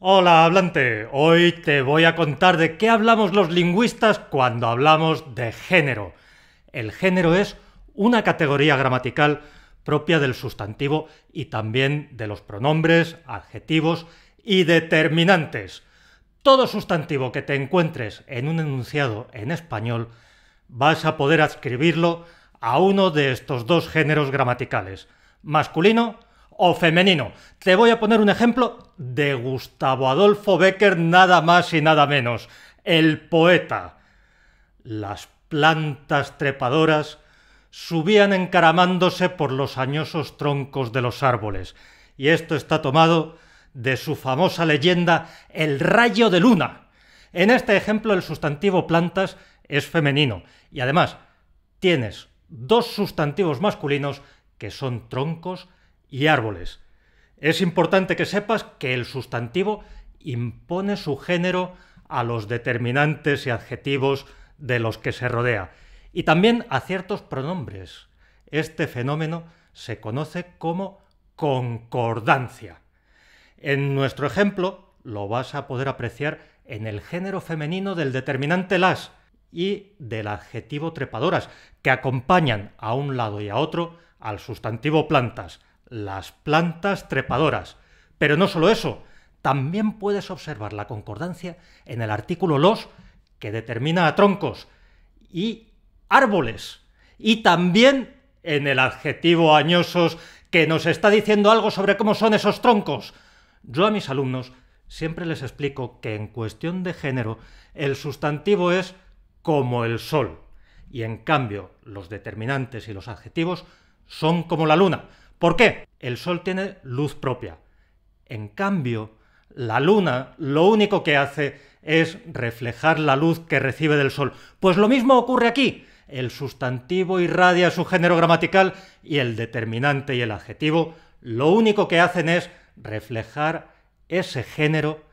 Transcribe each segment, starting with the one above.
Hola, hablante. Hoy te voy a contar de qué hablamos los lingüistas cuando hablamos de género. El género es una categoría gramatical propia del sustantivo y también de los pronombres, adjetivos y determinantes. Todo sustantivo que te encuentres en un enunciado en español vas a poder adscribirlo a uno de estos dos géneros gramaticales, masculino o femenino. Te voy a poner un ejemplo de Gustavo Adolfo Bécquer, nada más y nada menos, el poeta. Las plantas trepadoras subían encaramándose por los añosos troncos de los árboles, y esto está tomado de su famosa leyenda El rayo de luna. En este ejemplo el sustantivo plantas es femenino y además tienes dos sustantivos masculinos que son troncos y árboles. Es importante que sepas que el sustantivo impone su género a los determinantes y adjetivos de los que se rodea y también a ciertos pronombres. Este fenómeno se conoce como concordancia. En nuestro ejemplo lo vas a poder apreciar en el género femenino del determinante las y del adjetivo trepadoras, que acompañan a un lado y a otro al sustantivo plantas, las plantas trepadoras. Pero no solo eso, también puedes observar la concordancia en el artículo los, que determina a troncos y árboles, y también en el adjetivo añosos, que nos está diciendo algo sobre cómo son esos troncos. Yo a mis alumnos siempre les explico que en cuestión de género el sustantivo es como el sol y en cambio los determinantes y los adjetivos son como la luna. ¿Por qué? El sol tiene luz propia. En cambio, la luna lo único que hace es reflejar la luz que recibe del sol. Pues lo mismo ocurre aquí. El sustantivo irradia su género gramatical y el determinante y el adjetivo lo único que hacen es reflejar ese género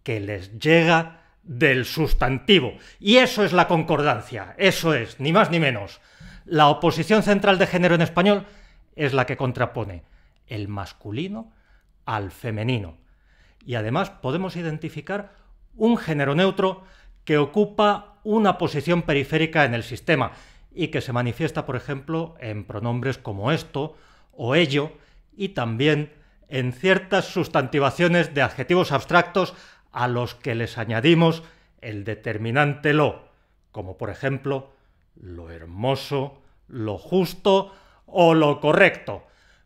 que les llega del sustantivo. Y eso es la concordancia, eso es, ni más ni menos. La oposición central de género en español es la que contrapone el masculino al femenino. Y además podemos identificar un género neutro que ocupa una posición periférica en el sistema y que se manifiesta, por ejemplo, en pronombres como esto o ello y también en ciertas sustantivaciones de adjetivos abstractos a los que les añadimos el determinante lo, como por ejemplo lo hermoso, lo justo o lo correcto.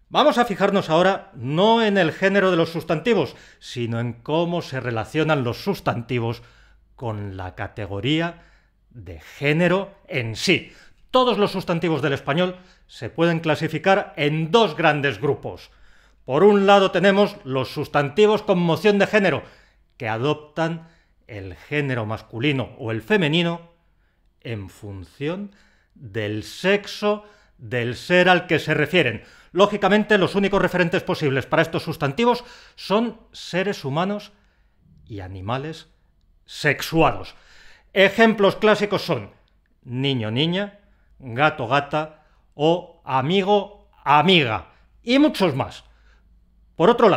Vamos a fijarnos ahora no en el género de los sustantivos, sino en cómo se relacionan los sustantivos con la categoría de género en sí. Todos los sustantivos del español se pueden clasificar en dos grandes grupos. Por un lado tenemos los sustantivos con moción de género, que adoptan el género masculino o el femenino en función del sexo del ser al que se refieren. Lógicamente, los únicos referentes posibles para estos sustantivos son seres humanos y animales sexuados. Ejemplos clásicos son niño, niña, gato, gata o amigo, amiga y muchos más. Por otro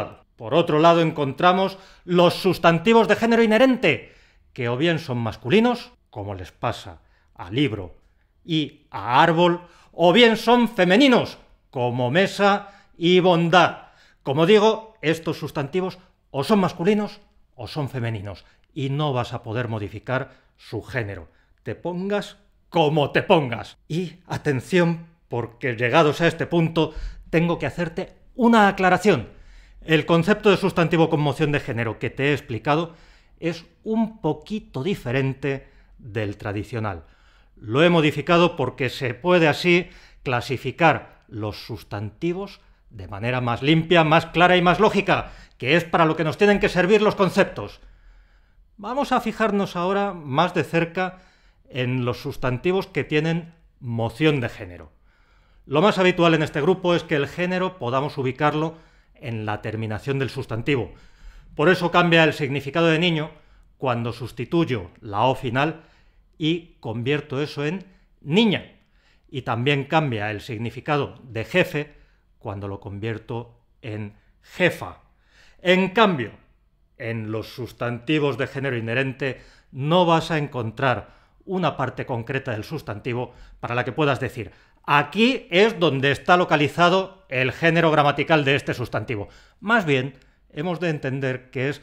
lado encontramos los sustantivos de género inherente, que o bien son masculinos, como les pasa a libro y a árbol, o bien son femeninos, como mesa y bondad. Como digo, estos sustantivos o son masculinos o son femeninos, y no vas a poder modificar su género. Te pongas como te pongas. Y atención, porque llegados a este punto, tengo que hacerte una aclaración. El concepto de sustantivo con moción de género que te he explicado es un poquito diferente del tradicional. Lo he modificado porque se puede así clasificar los sustantivos de manera más limpia, más clara y más lógica, que es para lo que nos tienen que servir los conceptos. Vamos a fijarnos ahora más de cerca en los sustantivos que tienen moción de género. Lo más habitual en este grupo es que el género podamos ubicarlo en la terminación del sustantivo. Por eso cambia el significado de niño cuando sustituyo la O final y convierto eso en niña. Y también cambia el significado de jefe cuando lo convierto en jefa. En cambio, en los sustantivos de género inherente no vas a encontrar una parte concreta del sustantivo para la que puedas decir: aquí es donde está localizado el género gramatical de este sustantivo. Más bien, hemos de entender que es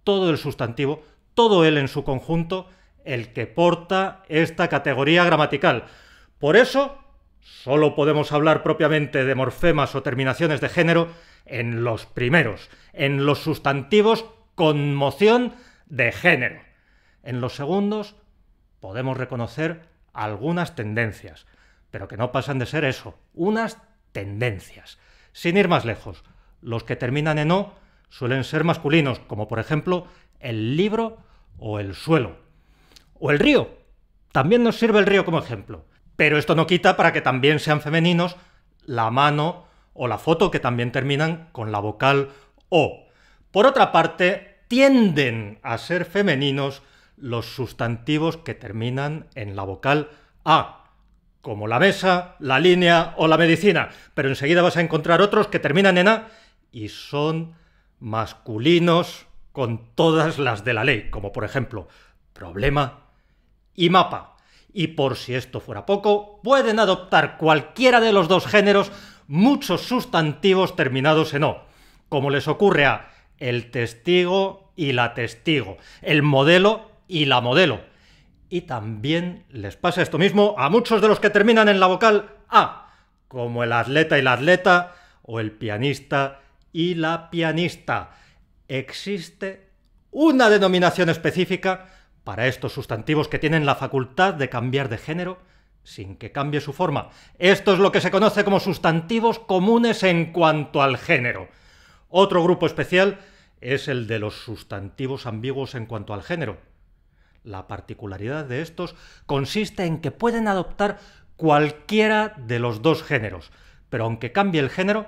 todo el sustantivo, todo él en su conjunto, el que porta esta categoría gramatical. Por eso, solo podemos hablar propiamente de morfemas o terminaciones de género en los primeros, en los sustantivos con moción de género. En los segundos podemos reconocer algunas tendencias, pero que no pasan de ser eso, unas tendencias. Sin ir más lejos, los que terminan en O suelen ser masculinos, como por ejemplo el libro o el suelo. O el río. También nos sirve el río como ejemplo. Pero esto no quita para que también sean femeninos la mano o la foto, que también terminan con la vocal O. Por otra parte, tienden a ser femeninos los sustantivos que terminan en la vocal A, como la mesa, la línea o la medicina, pero enseguida vas a encontrar otros que terminan en A y son masculinos con todas las de la ley, como por ejemplo problema y mapa. Y por si esto fuera poco, pueden adoptar cualquiera de los dos géneros muchos sustantivos terminados en O, como les ocurre a el testigo y la testigo, el modelo y la modelo. Y también les pasa esto mismo a muchos de los que terminan en la vocal A, como el atleta y la atleta, o el pianista y la pianista. Existe una denominación específica para estos sustantivos que tienen la facultad de cambiar de género sin que cambie su forma. Esto es lo que se conoce como sustantivos comunes en cuanto al género. Otro grupo especial es el de los sustantivos ambiguos en cuanto al género. La particularidad de estos consiste en que pueden adoptar cualquiera de los dos géneros, pero aunque cambie el género,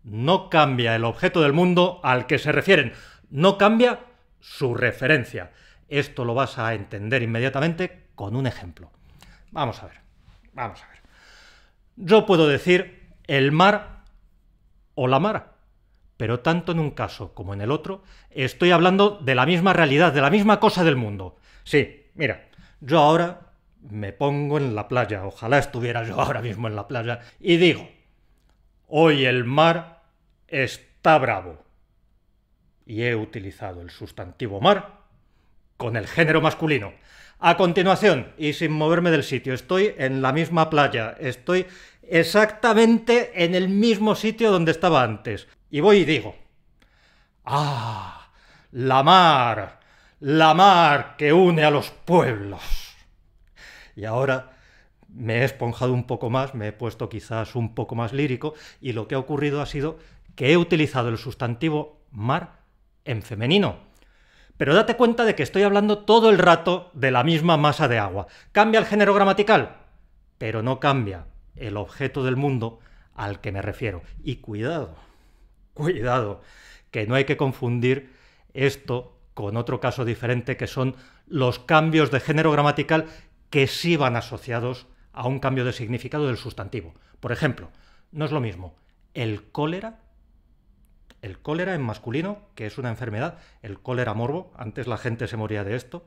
no cambia el objeto del mundo al que se refieren, no cambia su referencia. Esto lo vas a entender inmediatamente con un ejemplo. Vamos a ver. Yo puedo decir el mar o la mar, pero tanto en un caso como en el otro estoy hablando de la misma realidad, de la misma cosa del mundo. Sí, mira, yo ahora me pongo en la playa, ojalá estuviera yo ahora mismo en la playa, y digo: hoy el mar está bravo. Y he utilizado el sustantivo mar con el género masculino. A continuación, y sin moverme del sitio, estoy en la misma playa, estoy exactamente en el mismo sitio donde estaba antes. Y voy y digo: ¡ah! La mar que une a los pueblos. Y ahora me he esponjado un poco más, me he puesto quizás un poco más lírico, y lo que ha ocurrido ha sido que he utilizado el sustantivo mar en femenino. Pero date cuenta de que estoy hablando todo el rato de la misma masa de agua. ¿Cambia el género gramatical? Pero no cambia el objeto del mundo al que me refiero. Y cuidado, que no hay que confundir esto con otro caso diferente, que son los cambios de género gramatical que sí van asociados a un cambio de significado del sustantivo. Por ejemplo, no es lo mismo el cólera en masculino, que es una enfermedad, el cólera morbo, antes la gente se moría de esto,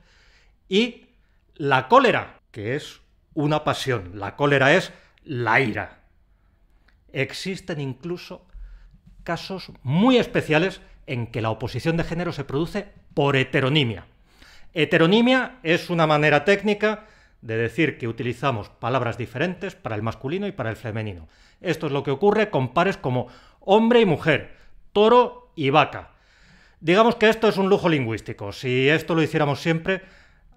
y la cólera, que es una pasión, la cólera es la ira. Existen incluso casos muy especiales en que la oposición de género se produce por heteronimia. Heteronimia es una manera técnica de decir que utilizamos palabras diferentes para el masculino y para el femenino. Esto es lo que ocurre con pares como hombre y mujer, toro y vaca. Digamos que esto es un lujo lingüístico. Si esto lo hiciéramos siempre,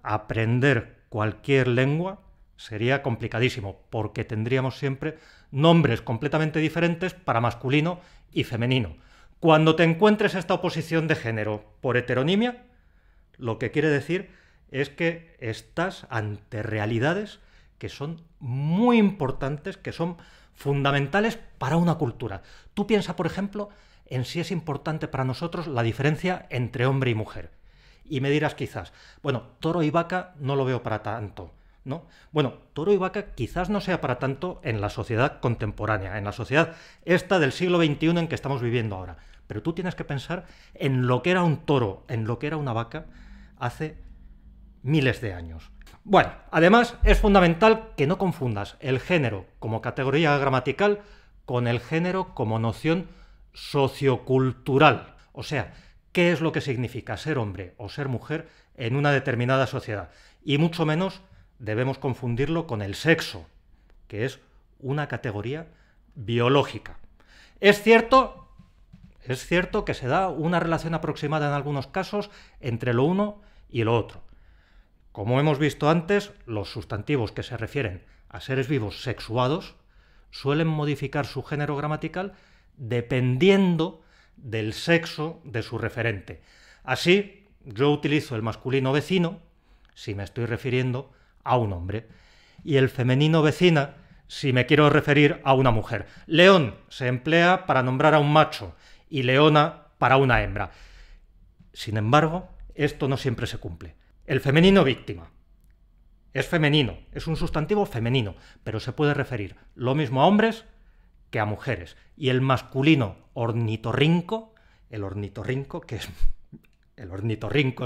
aprender cualquier lengua sería complicadísimo, porque tendríamos siempre nombres completamente diferentes para masculino y femenino. Cuando te encuentres esta oposición de género por heteronimia, lo que quiere decir es que estás ante realidades que son muy importantes, que son fundamentales para una cultura. Tú piensa, por ejemplo, en si es importante para nosotros la diferencia entre hombre y mujer. Y me dirás quizás, bueno, toro y vaca no lo veo para tanto, ¿no? Bueno, toro y vaca quizás no sea para tanto en la sociedad contemporánea, en la sociedad esta del siglo XXI en que estamos viviendo ahora. pero tú tienes que pensar en lo que era un toro, en lo que era una vaca hace miles de años. Bueno, además es fundamental que no confundas el género como categoría gramatical con el género como noción sociocultural. O sea, ¿qué es lo que significa ser hombre o ser mujer en una determinada sociedad? Y mucho menos debemos confundirlo con el sexo, que es una categoría biológica. Es cierto que se da una relación aproximada en algunos casos entre lo uno y lo otro. Como hemos visto antes, los sustantivos que se refieren a seres vivos sexuados suelen modificar su género gramatical dependiendo del sexo de su referente. Así, yo utilizo el masculino vecino si me estoy refiriendo a un hombre y el femenino vecina si me quiero referir a una mujer. León se emplea para nombrar a un macho y leona para una hembra. Sin embargo, esto no siempre se cumple. El femenino víctima es femenino, es un sustantivo femenino, pero se puede referir lo mismo a hombres que a mujeres. Y el masculino ornitorrinco, el ornitorrinco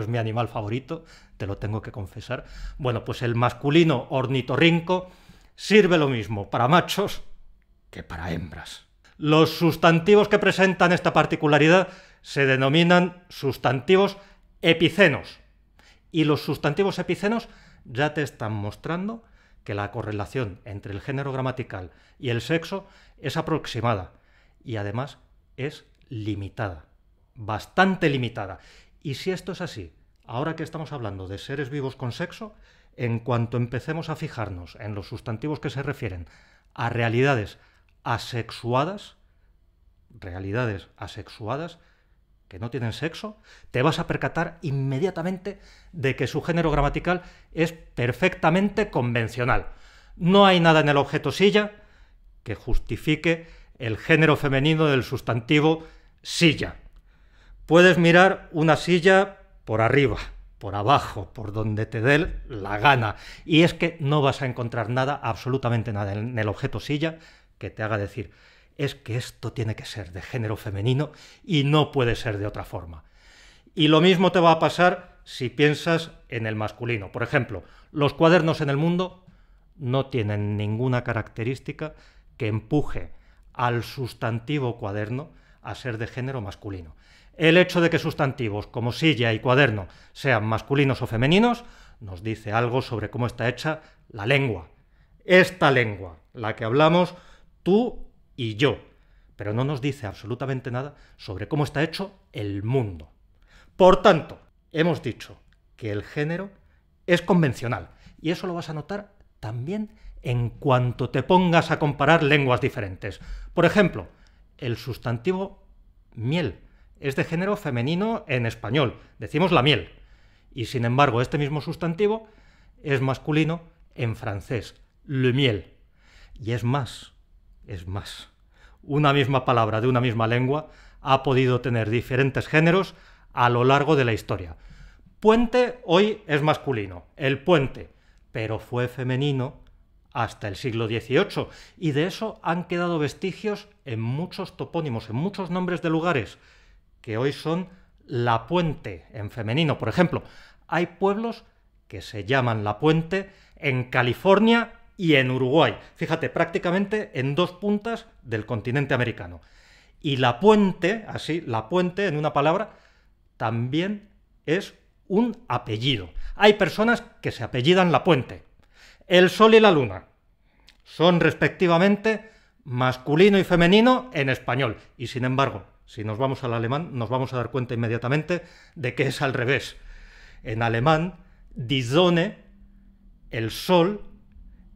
es mi animal favorito, te lo tengo que confesar. Bueno, pues el masculino ornitorrinco sirve lo mismo para machos que para hembras. Los sustantivos que presentan esta particularidad se denominan sustantivos epicenos. Y los sustantivos epicenos ya te están mostrando que la correlación entre el género gramatical y el sexo es aproximada y además es limitada, bastante limitada. Y si esto es así, ahora que estamos hablando de seres vivos con sexo, en cuanto empecemos a fijarnos en los sustantivos que se refieren a realidades asexuadas, que no tienen sexo, te vas a percatar inmediatamente de que su género gramatical es perfectamente convencional. No hay nada en el objeto silla que justifique el género femenino del sustantivo silla. Puedes mirar una silla por arriba, por abajo, por donde te dé la gana, y es que no vas a encontrar nada, absolutamente nada en el objeto silla que te haga decir es que esto tiene que ser de género femenino y no puede ser de otra forma. Y lo mismo te va a pasar si piensas en el masculino. Por ejemplo, los cuadernos en el mundo no tienen ninguna característica que empuje al sustantivo cuaderno a ser de género masculino. El hecho de que sustantivos como silla y cuaderno sean masculinos o femeninos nos dice algo sobre cómo está hecha la lengua. Esta lengua, la que hablamos tú y yo, pero no nos dice absolutamente nada sobre cómo está hecho el mundo. Por tanto, hemos dicho que el género es convencional, y eso lo vas a notar también en cuanto te pongas a comparar lenguas diferentes. Por ejemplo, el sustantivo miel es de género femenino en español, decimos la miel, y sin embargo este mismo sustantivo es masculino en francés, le miel. Y es más, una misma palabra de una misma lengua ha podido tener diferentes géneros a lo largo de la historia. Puente hoy es masculino, el puente, pero fue femenino hasta el siglo XVIII, y de eso han quedado vestigios en muchos topónimos, en muchos nombres de lugares, que hoy son La Puente en femenino. Por ejemplo, hay pueblos que se llaman La Puente en California y en Uruguay. Fíjate, prácticamente en dos puntas del continente americano. Y La Puente, así, La Puente en una palabra, también es un apellido. Hay personas que se apellidan La Puente. El Sol y la Luna son respectivamente masculino y femenino en español. Y sin embargo, si nos vamos al alemán, nos vamos a dar cuenta inmediatamente de que es al revés. En alemán, die Sonne, el Sol,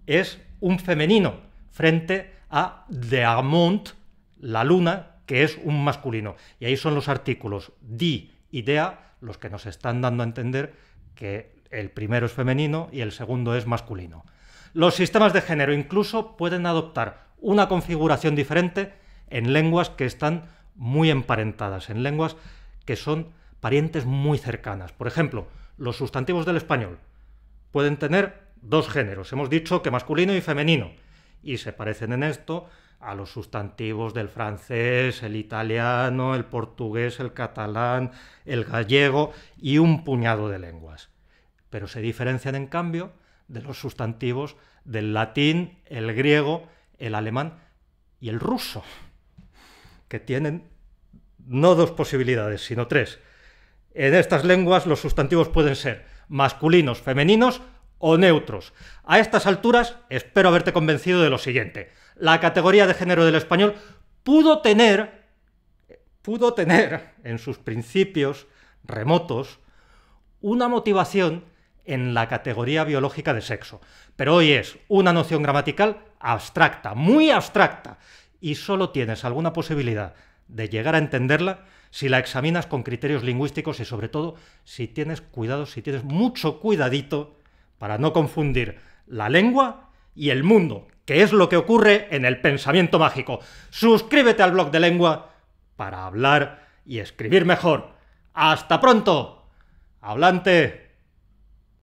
es un femenino frente a der Mond, la luna, que es un masculino. Y ahí son los artículos die y der los que nos están dando a entender que el primero es femenino y el segundo es masculino. Los sistemas de género incluso pueden adoptar una configuración diferente en lenguas que están muy emparentadas, en lenguas que son parientes muy cercanas. Por ejemplo, los sustantivos del español pueden tener dos géneros. Hemos dicho que masculino y femenino, y se parecen en esto a los sustantivos del francés, el italiano, el portugués, el catalán, el gallego y un puñado de lenguas. Pero se diferencian, en cambio, de los sustantivos del latín, el griego, el alemán y el ruso, que tienen no dos posibilidades, sino tres. En estas lenguas los sustantivos pueden ser masculinos, femeninos o neutros. A estas alturas espero haberte convencido de lo siguiente: la categoría de género del español pudo tener en sus principios remotos una motivación en la categoría biológica de sexo, pero hoy es una noción gramatical abstracta, muy abstracta, y solo tienes alguna posibilidad de llegar a entenderla si la examinas con criterios lingüísticos y, sobre todo, si tienes cuidado, si tienes mucho cuidadito para no confundir la lengua y el mundo, que es lo que ocurre en el pensamiento mágico. Suscríbete al blog de lengua para hablar y escribir mejor. ¡Hasta pronto! ¡Hablante!